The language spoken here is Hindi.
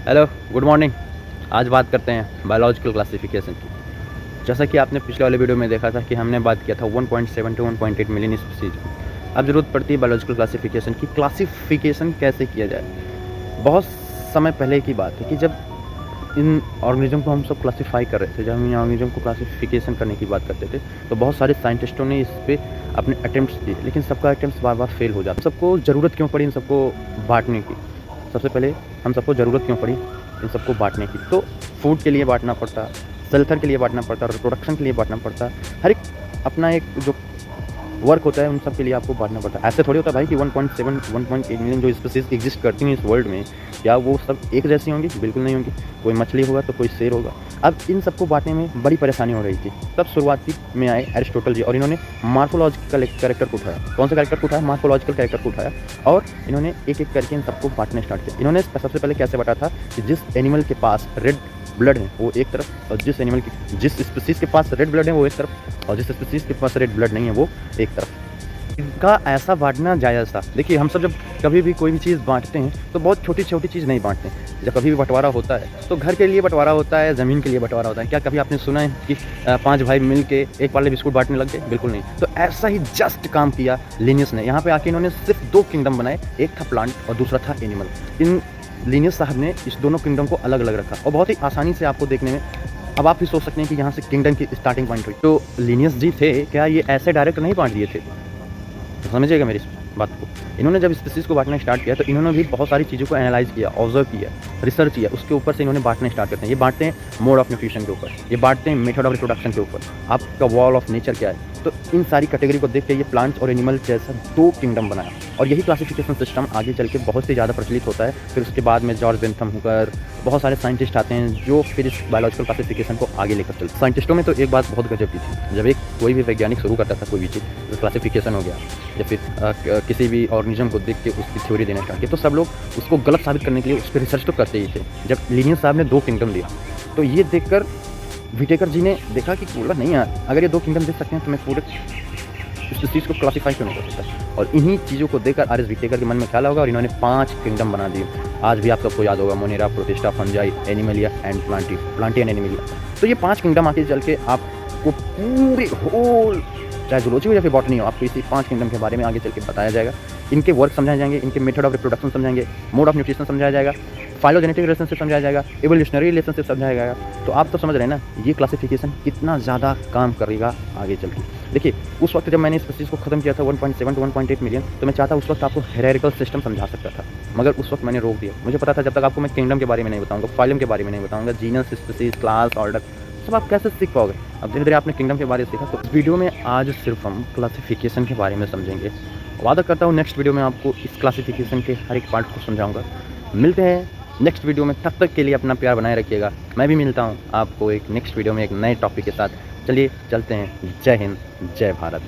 Hello, good morning. आज बात करते हैं बायोलॉजिकल क्लासिफिकेशन की। जैसा कि आपने पिछले वाले वीडियो में देखा था कि हमने बात किया था 1.7 टू 1.8 मिलियन स्पीशीज की। अब ज़रूरत पड़ती है बायोलॉजिकल क्लासिफिकेशन की। क्लासिफिकेशन कैसे किया जाए? बहुत समय पहले की बात है कि जब इन ऑर्गेनिज्म को हम सब क्लासिफाई कर रहे थे, जब हम इन ऑर्गेनिज्म को क्लासिफिकेशन करने की बात करते थे, तो बहुत सारे साइंटिस्टों ने इस पे अपने अटेम्प्ट्स किए, लेकिन सबका अटेम्प्ट्स बार-बार फेल हो जाता। सबको ज़रूरत क्यों पड़ी इन सबको बाँटने की? सबसे पहले हम सबको ज़रूरत क्यों पड़ी इन सबको बाँटने की? तो फूड के लिए बाँटना पड़ता, शेल्टर के लिए बाँटना पड़ता, रिप्रोडक्शन के लिए बाँटना पड़ता। हर एक अपना एक जो वर्क होता है उन सब के लिए आपको बाँटना पड़ता है। ऐसे थोड़ी होता है भाई कि 1.7 1.8 मिलियन जो स्पीशीज़ एग्ज़िस्ट करती हैं इस वर्ल्ड में, क्या वो सब एक जैसी होंगी? बिल्कुल नहीं होंगी। कोई मछली होगा तो कोई शेर होगा। अब इन सबको बाँटने में बड़ी परेशानी हो रही थी। तब शुरुआती में आए एरिस्टोटल जी और इन्होंने मॉर्फोलॉजिकल कैरेक्टर को उठाया। कौन सा कैरेक्टर को उठाया? मॉर्फोलॉजिकल कैरेक्टर को उठाया और इन्होंने एक-एक करके इन सबको बाँटना स्टार्ट किया। इन्होंने सबसे पहले कैसे बाँटा था कि जिस एनिमल के पास रेड ब्लड है वो एक तरफ, और जिस स्पीशीज़ के पास रेड ब्लड है वो एक तरफ, और जिस स्पीशीज़ के पास रेड ब्लड नहीं है वो एक तरफ। इनका ऐसा बाँटना जायज़ था। देखिए, हम सब जब कभी भी कोई भी चीज़ बाँटते हैं तो बहुत छोटी-छोटी चीज़ नहीं बाँटते हैं। जब कभी भी बँटवारा होता है तो घर के लिए बँटवारा होता है, ज़मीन के लिए बँटवारा होता है। क्या कभी आपने सुना है कि 5 भाई मिल के एक पार्ले बिस्कुट बाँटने लग गए? बिल्कुल नहीं। तो ऐसा ही जस्ट काम किया लिनियस ने। यहाँ पे आके इन्होंने सिर्फ़ 2 किंगडम बनाए, एक था प्लांट और दूसरा था एनिमल। इन लिनियस साहब ने इस दोनों किंगडम को अलग-अलग रखा और बहुत ही आसानी से आपको देखने में। अब आप भी सोच सकते हैं कि यहाँ से किंगडम की स्टार्टिंग पॉइंट हुई। तो लिनियस जी थे, क्या ये ऐसे डायरेक्ट नहीं बाँट दिए थे? तो समझिएगा मेरी इस बात को। इन्होंने जब स्पीशीज़ को बाँटना स्टार्ट किया तो इन्होंने भी बहुत सारी चीज़ों को एनालाइज़ किया, ऑब्ज़र्व किया, रिसर्च किया, उसके ऊपर से इन्होंने बाँटना स्टार्ट करते हैं। ये बाँटते हैं मोड ऑफ न्यूट्रिशन के ऊपर, ये बाँटते हैं मेथड ऑफ रिप्रोडक्शन के ऊपर, आपका वॉल ऑफ नेचर क्या है। तो इन सारी कैटेगरी को देख के ये प्लांट्स और एनिमल जैसा 2 किंगडम बनाया और यही क्लासिफिकेशन सिस्टम आगे चल के बहुत ही ज़्यादा प्रचलित होता है। फिर उसके बाद में जॉर्ज बेंथम हुकर बहुत सारे साइंटिस्ट आते हैं जो फिर इस बायोलॉजिकल क्लासिफिकेशन को आगे लेकर चलते हैं। साइंटिस्टों में तो एक बात बहुत गज़ब की थी, जब एक कोई भी वैज्ञानिक शुरू करता था कोई भी चीज़, तो क्लासिफिकेशन हो गया या फिर किसी भी ऑर्गेनिज्म को देख के उसकी थ्योरी देना स्टार्ट किया, तो सब लोग उसको गलत साबित करने के लिए उस पर रिसर्च तो करते ही थे। जब लिनियस साहब ने 2 किंगडम दिया, तो ये देखकर व्हिटेकर जी ने देखा कि बोला नहीं यार, अगर ये 2 किंगडम दे सकते हैं तो मैं पूरे इस चीज़ को क्लासिफाई क्यों नहीं कर सकता। और इन्हीं चीज़ों को देखकर आर एस व्हिटेकर के मन में ख्याल होगा और इन्होंने 5 किंगडम बना दिए। आज भी आप सबको याद होगा, Monera, Protista, Fungi, Animalia and Plantae Animalia. तो ये 5 किंगडम आगे चल के आपको पूरे होल, चाहे ज़ूलॉजी हो या फिर बॉटनी हो, आपको इसी 5 किंगडम के बारे में आगे चल के बताया जाएगा। इनके वर्क समझाए जाएंगे, इनके मेथड ऑफ रिप्रोडक्शन समझाएंगे, मोड ऑफ न्यूट्रिशन समझाया जाएगा, फाइलोजेनेटिक रिलेशनशिप समझाया जाएगा, इवोल्यूशनरी रिलेशनशिप समझाया जाएगा। तो आप तो समझ रहे हैं ना, ये क्लासिफिकेशन कितना ज़्यादा काम करेगा आगे चल के। देखिए, उस वक्त जब मैंने इस चीज़ को ख़त्म किया था 1.7 टू 1.8 मिलियन, तो मैं चाहता उस वक्त आपको हायरार्किकल सिस्टम समझा सकता था, मगर उस वक्त मैंने रोक दिया। मुझे पता था जब तक आपको मैं किंगडम के बारे में नहीं बताऊँगा, फाइलम के बारे में नहीं बताऊँगा, जीनस, स्पीशीज़, क्लास, ऑर्डर, सब आप कैसे सीख पाओगे। अब धीरे-धीरे आपने किंगडम के बारे में सीखा, तो इस वीडियो में आज सिर्फ हम क्लासिफिकेशन के बारे में समझेंगे। वादा करता हूँ नेक्स्ट वीडियो में आपको इस क्लासिफिकेशन के हर एक पार्ट को समझाऊँगा। मिलते हैं नेक्स्ट वीडियो में, तब तक के लिए अपना प्यार बनाए रखिएगा। मैं भी मिलता हूँ आपको एक नेक्स्ट वीडियो में एक नए टॉपिक के साथ। चलिए चलते हैं। जय हिंद, जय भारत।